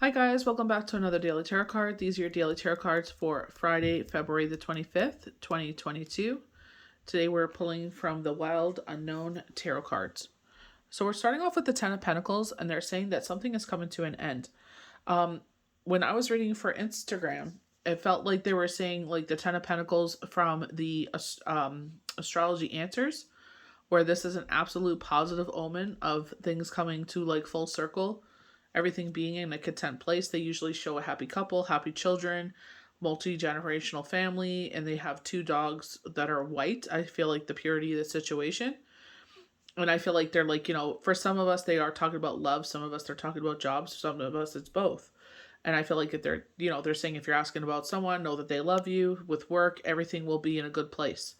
Hi guys, welcome back to another Daily Tarot card. These are your Daily Tarot cards for Friday, February the 25th, 2022. Today we're pulling from the Wild Unknown Tarot cards. So we're starting off with the Ten of Pentacles, and they're saying that something is coming to an end. When I was reading for Instagram, it felt like they were saying like the Ten of Pentacles from the Astrology Answers, where this is an absolute positive omen of things coming to like full circle, everything being in a content place. They usually show a happy couple, happy children, multi-generational family, and they have two dogs that are white. I feel like the purity of the situation. And I feel like they're like, for some of us, they are talking about love. Some of us, they're talking about jobs. Some of us, it's both. And I feel like if they're saying if you're asking about someone, know that they love you. With work, everything will be in a good place.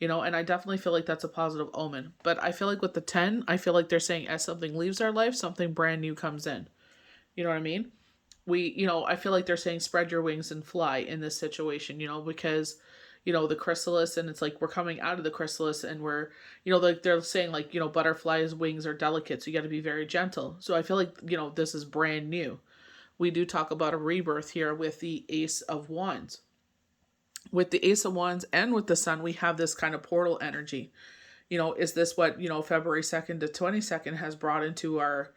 And I definitely feel like that's a positive omen. But I feel like with the 10, I feel like they're saying as something leaves our life, something brand new comes in. You know what I mean? I feel like they're saying spread your wings and fly in this situation, because, the chrysalis, and it's like we're coming out of the chrysalis and we're, like they're saying like, butterflies' wings are delicate, so you got to be very gentle. So I feel like, this is brand new. We do talk about a rebirth here with the Ace of Wands. With the Ace of Wands and with the Sun, we have this kind of portal energy. Is this what, February 2nd to 22nd has brought into our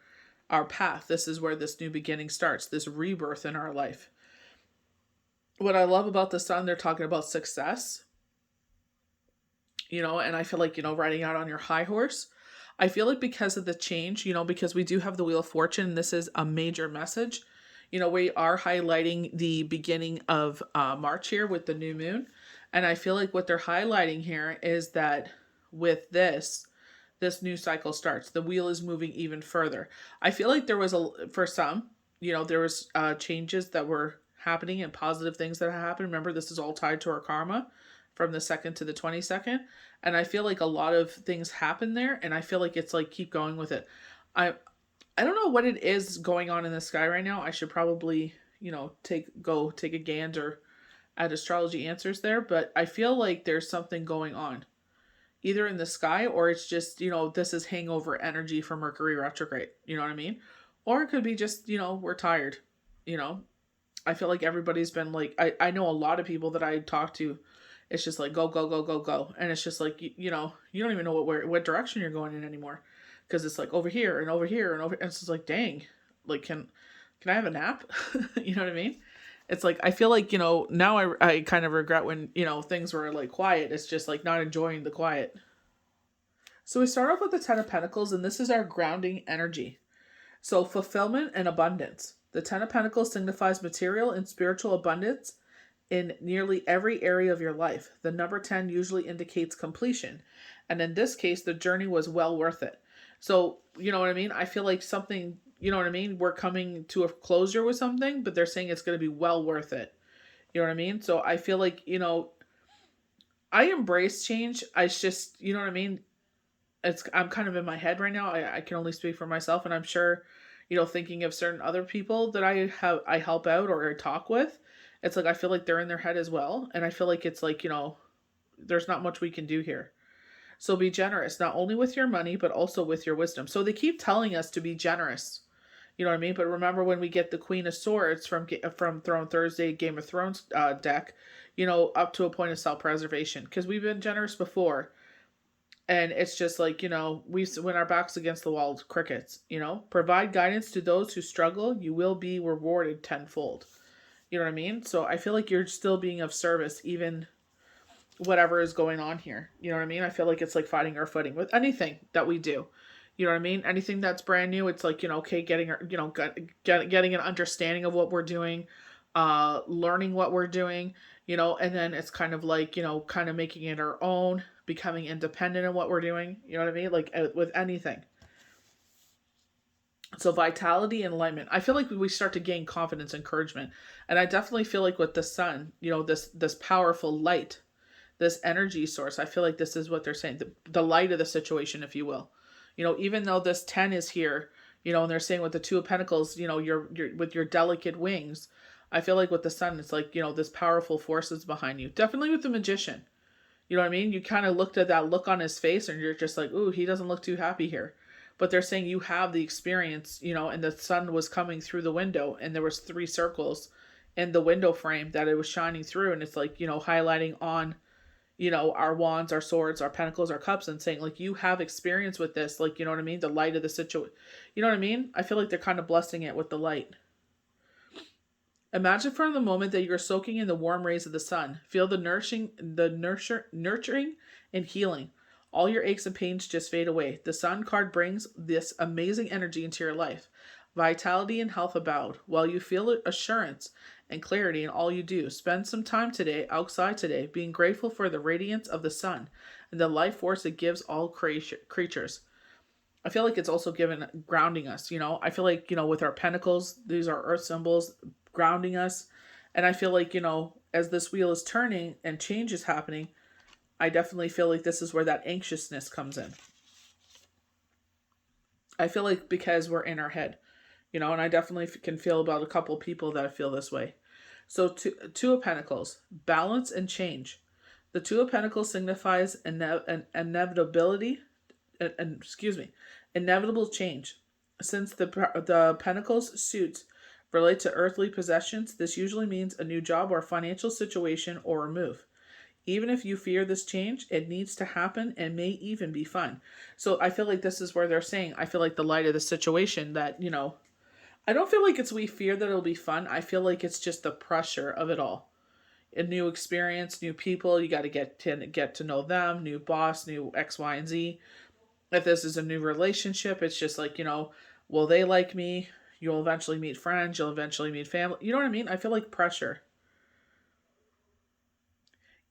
path? This is where this new beginning starts, this rebirth in our life. What I love about the Sun, they're talking about success, and I feel like, riding out on your high horse. I feel like because of the change, because we do have the Wheel of Fortune, this is a major message. We are highlighting the beginning of March here with the new moon. And I feel like what they're highlighting here is that with this new cycle starts. The wheel is moving even further. I feel like there was for some, there was changes that were happening and positive things that happened. Remember, this is all tied to our karma from the 2nd to the 22nd. And I feel like a lot of things happen there. And I feel like it's like, keep going with it. I don't know what it is going on in the sky right now. I should probably, take a gander at Astrology Answers there, but I feel like there's something going on either in the sky, or it's just, this is hangover energy from Mercury retrograde. You know what I mean? Or it could be just, we're tired. I feel like everybody's been like, I know a lot of people that I talk to, it's just like go, go, go, go, go. And it's just like, you don't even know what direction you're going in anymore. Because it's like over here and over here and over. And it's just like, dang, like, can I have a nap? You know what I mean? It's like, I feel like, now I kind of regret when, things were like quiet. It's just like not enjoying the quiet. So we start off with the Ten of Pentacles, and this is our grounding energy. So fulfillment and abundance. The Ten of Pentacles signifies material and spiritual abundance in nearly every area of your life. The number 10 usually indicates completion. And in this case, the journey was well worth it. So, you know what I mean? I feel like something, you know what I mean? We're coming to a closure with something, but they're saying it's going to be well worth it. You know what I mean? So I feel like, I embrace change. It's just, you know what I mean? I'm kind of in my head right now. I can only speak for myself, and I'm sure, thinking of certain other people that I help out or I talk with, it's like I feel like they're in their head as well. And I feel like it's like, there's not much we can do here. So be generous, not only with your money, but also with your wisdom. So they keep telling us to be generous. You know what I mean? But remember when we get the Queen of Swords from Throne Thursday Game of Thrones deck, up to a point of self-preservation. Because we've been generous before. And it's just like, when our back's against the wall, crickets, Provide guidance to those who struggle. You will be rewarded tenfold. You know what I mean? So I feel like you're still being of service, even whatever is going on here. You know what I mean? I feel like it's like fighting our footing with anything that we do. You know what I mean? Anything that's brand new, it's like, okay, getting an understanding of what we're doing, learning what we're doing, and then it's kind of like, kind of making it our own, becoming independent in what we're doing. You know what I mean? Like with anything. So vitality and alignment. I feel like we start to gain confidence, encouragement. And I definitely feel like with the Sun, this powerful light, this energy source, I feel like this is what they're saying, the light of the situation, if you will. Even though this 10 is here, and they're saying with the Two of Pentacles, you're with your delicate wings. I feel like with the Sun, it's like, this powerful force is behind you. Definitely with the Magician. You know what I mean? You kind of looked at that look on his face and you're just like, ooh, he doesn't look too happy here. but they're saying you have the experience, and the sun was coming through the window and there was 3 circles in the window frame that it was shining through, and it's like, highlighting on, our wands, our swords, our pentacles, our cups, and saying like, you have experience with this, like, you know what I mean? The light of the situation, you know what I mean? I feel like they're kind of blessing it with the light. Imagine for the moment that you're soaking in the warm rays of the sun. Feel the nurturing and healing. All your aches and pains just fade away. The sun card brings this amazing energy into your life. Vitality and health abound. While you feel assurance and clarity in all you do, spend some time today, outside today, being grateful for the radiance of the sun and the life force it gives all creatures. I feel like it's also grounding us, I feel like, with our pentacles, these are earth symbols, grounding us. And I feel like, as this wheel is turning and change is happening, I definitely feel like this is where that anxiousness comes in. I feel like because we're in our head, and I definitely can feel about a couple people that feel this way. So Two of Pentacles, balance and change. The Two of Pentacles signifies inevitability, inevitable change. Since the Pentacles suits relate to earthly possessions, this usually means a new job or financial situation or a move. Even if you fear this change, it needs to happen and may even be fun. So I feel like this is where they're saying, I feel like the light of the situation that, I don't feel like it's we fear that it'll be fun. I feel like it's just the pressure of it all. A new experience, new people, you got to get to know them, new boss, new X, Y, and Z. If this is a new relationship, it's just like, will they like me? You'll eventually meet friends. You'll eventually meet family. You know what I mean? I feel like pressure.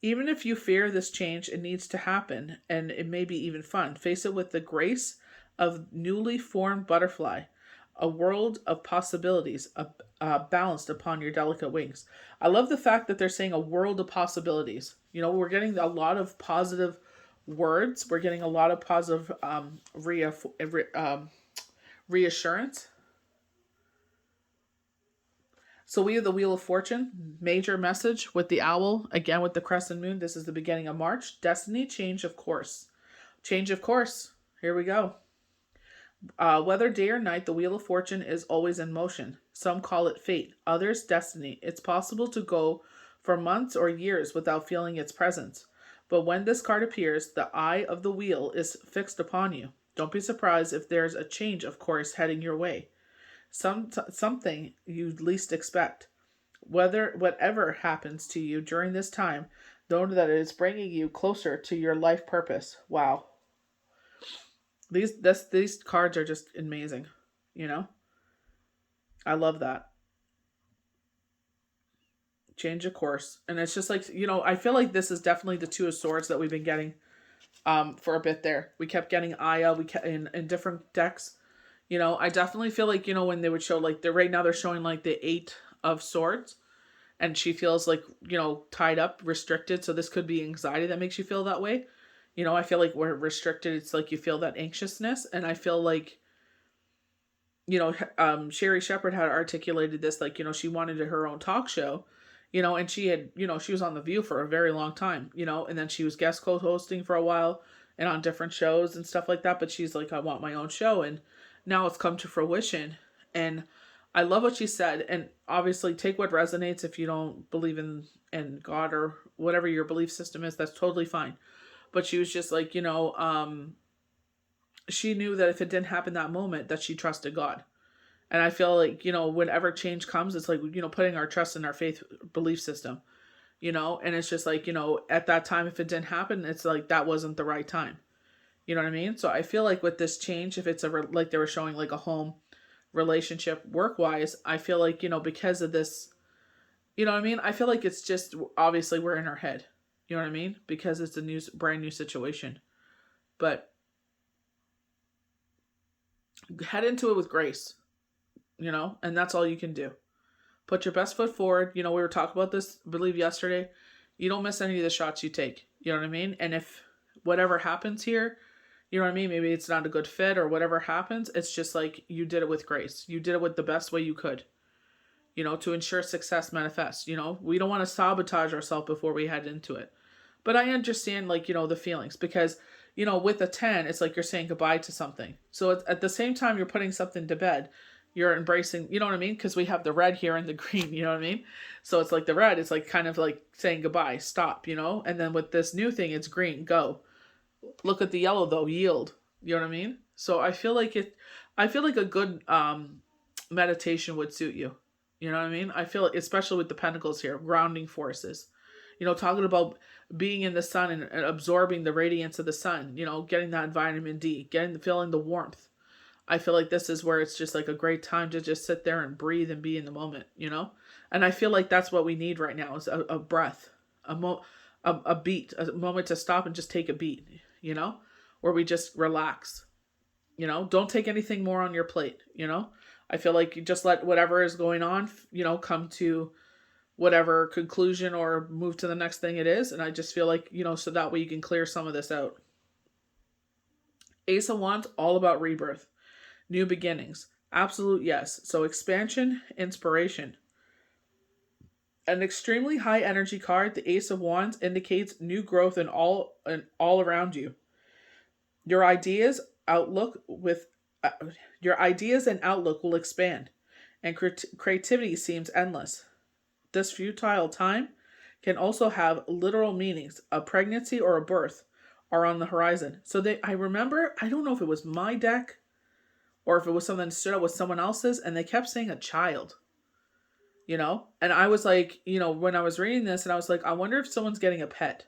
Even if you fear this change, it needs to happen, and it may be even fun. Face it with the grace of newly formed butterfly, a world of possibilities balanced upon your delicate wings. I love the fact that they're saying a world of possibilities. We're getting a lot of positive words. We're getting a lot of positive reassurance. So we have the Wheel of Fortune, major message with the owl, again with the crescent moon. This is the beginning of March. Destiny, change of course. Change of course. Here we go. Whether day or night, the Wheel of Fortune is always in motion. Some call it fate, others destiny. It's possible to go for months or years without feeling its presence. But when this card appears, the eye of the wheel is fixed upon you. Don't be surprised if there's a change of course heading your way. Something you least expect. Whatever happens to you during this time, know that it is bringing you closer to your life purpose. Wow. These cards are just amazing, I love that. Change of course. And it's just like, I feel like this is definitely the Two of Swords that we've been getting for a bit there. We kept getting Aya, we kept in different decks. I definitely feel like, when they would show like right now they're showing like the 8 of Swords, and she feels like, tied up, restricted. So this could be anxiety that makes you feel that way. I feel like we're restricted. It's like you feel that anxiousness. And I feel like, Sherry Shepherd had articulated this, like, she wanted her own talk show, and she had, she was on The View for a very long time, and then she was guest co-hosting for a while and on different shows and stuff like that. But she's like, I want my own show. And now it's come to fruition. And I love what she said. And obviously take what resonates. If you don't believe in God or whatever your belief system is, that's totally fine. But she was just like, she knew that if it didn't happen that moment, that she trusted God. And I feel like, whenever change comes, it's like, putting our trust in our faith belief system, and it's just like, at that time, if it didn't happen, it's like, that wasn't the right time. You know what I mean? So I feel like with this change, if it's like they were showing like a home relationship work-wise, I feel like, because of this, you know what I mean? I feel like it's just, obviously we're in our head. You know what I mean? Because it's a brand new situation. But head into it with grace, and that's all you can do. Put your best foot forward. We were talking about this, I believe, yesterday. You don't miss any of the shots you take. You know what I mean? And if whatever happens here, you know what I mean? Maybe it's not a good fit or whatever happens. It's just like you did it with grace. You did it with the best way you could, to ensure success manifests. We don't want to sabotage ourselves before we head into it. But I understand, like, the feelings because, you know, with a 10, it's like you're saying goodbye to something. So at the same time you're putting something to bed, you're embracing, you know what I mean? Because we have the red here and the green, you know what I mean? So it's like the red, it's like kind of like saying goodbye, stop, you know? And then with this new thing, it's green, go. Look at the yellow though, yield. You know what I mean? So I feel like a good meditation would suit you. You know what I mean? I feel like, especially with the pentacles here, grounding forces. You know, talking about being in the sun and absorbing the radiance of the sun, you know, getting that vitamin D, feeling the warmth. I feel like this is where it's just like a great time to just sit there and breathe and be in the moment, you know? And I feel like that's what we need right now is a breath, a beat, a moment to stop and just take a beat, you know, where we just relax, you know, don't take anything more on your plate, you know? I feel like you just let whatever is going on, you know, come to whatever conclusion or move to the next thing it is. And I just feel like, you know, so that way you can clear some of this out. Ace of Wands, all about rebirth, new beginnings. Absolute yes. So expansion, inspiration. An extremely high energy card, the Ace of Wands, indicates new growth in all around you. Your ideas and outlook will expand, and creativity seems endless. This futile time can also have literal meanings. A pregnancy or a birth are on the horizon. So I remember, I don't know if it was my deck or if it was something that stood out with someone else's, and they kept saying a child, you know? And I was like, you know, when I was reading this, and I was like, I wonder if someone's getting a pet.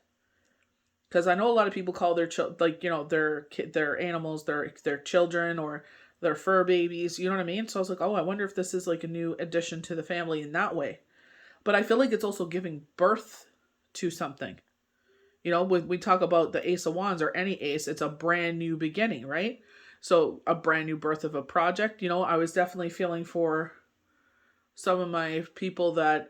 Because I know a lot of people call their like, you know, their animals, their children, or their fur babies, you know what I mean? So I was like, oh, I wonder if this is like a new addition to the family in that way. But I feel like it's also giving birth to something. You know, when we talk about the Ace of Wands or any ace, it's a brand new beginning, right? So a brand new birth of a project. You know, I was definitely feeling for some of my people that,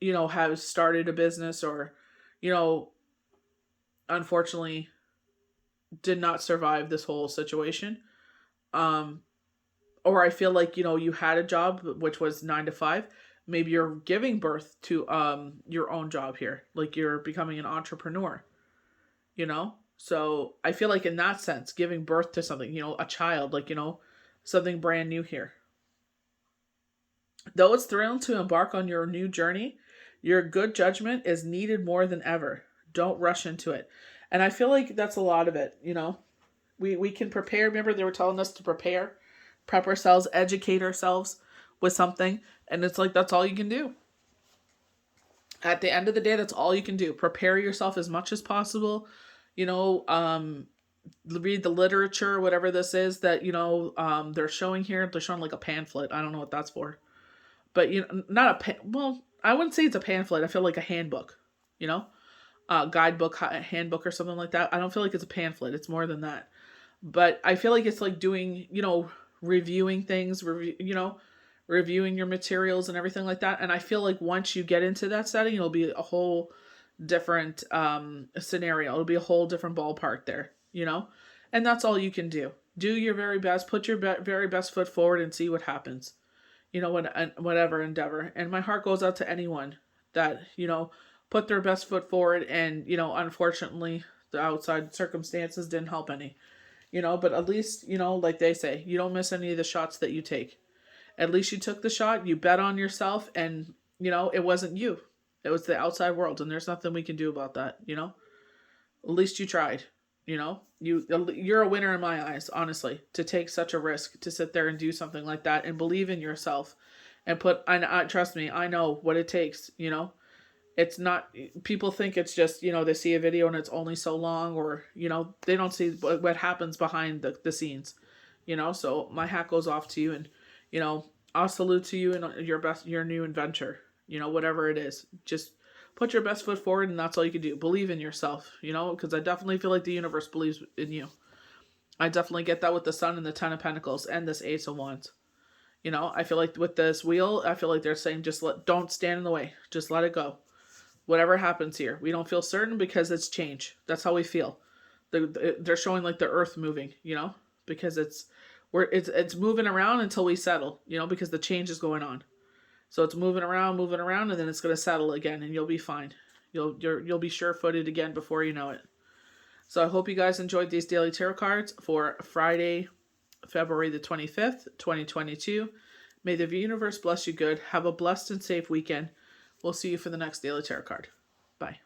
you know, have started a business or, you know, unfortunately did not survive this whole situation. Or I feel like, you know, you had a job, which was 9 to 5. Maybe you're giving birth to your own job here. Like you're becoming an entrepreneur, you know? So I feel like in that sense, giving birth to something, you know, a child, like, you know, something brand new here. Though it's thrilling to embark on your new journey, your good judgment is needed more than ever. Don't rush into it. And I feel like that's a lot of it, you know? We can prepare. Remember, they were telling us to prep ourselves, educate ourselves with something. And it's like, that's all you can do. At the end of the day, that's all you can do. Prepare yourself as much as possible. You know, read the literature, whatever this is that, you know, they're showing here. They're showing like a pamphlet. I don't know what that's for. But, you know, not a, well, I wouldn't say it's a pamphlet. I feel like a handbook, you know, guidebook, handbook or something like that. I don't feel like it's a pamphlet. It's more than that. But I feel like it's like doing, you know, reviewing things, you know, reviewing your materials and everything like that. And I feel like once you get into that setting, it'll be a whole different scenario. It'll be a whole different ballpark there, you know? And that's all you can do. Do your very best, put your very best foot forward and see what happens, you know, whatever endeavor. And my heart goes out to anyone that, you know, put their best foot forward and, you know, unfortunately the outside circumstances didn't help any, you know, but at least, you know, like they say, you don't miss any of the shots that you take. At least you took the shot, you bet on yourself, and, you know, it wasn't you. It was the outside world, and there's nothing we can do about that, you know? At least you tried, you know? You're a winner in my eyes, honestly, to take such a risk, to sit there and do something like that, and believe in yourself, and trust me, I know what it takes, you know? It's not, people think it's just, you know, they see a video and it's only so long, or, you know, they don't see what happens behind the scenes, you know? So my hat goes off to you, and, you know, I'll salute to you in your new adventure, you know, whatever it is. Just put your best foot forward, and that's all you can do. Believe in yourself, you know, because I definitely feel like the universe believes in you. I definitely get that with the Sun and the Ten of Pentacles and this Ace of Wands. You know, I feel like with this wheel, I feel like they're saying don't stand in the way. Just let it go. Whatever happens here. We don't feel certain because it's change. That's how we feel. They're showing like the earth moving, you know, because it's moving around until we settle, you know, because the change is going on. So it's moving around, and then it's going to settle again, and you'll be fine, You'll be sure-footed again before you know it. So I hope you guys enjoyed these daily tarot cards for Friday, February the 25th, 2022. May the universe bless you good. Have a blessed and safe weekend. We'll see you for the next daily tarot card. Bye.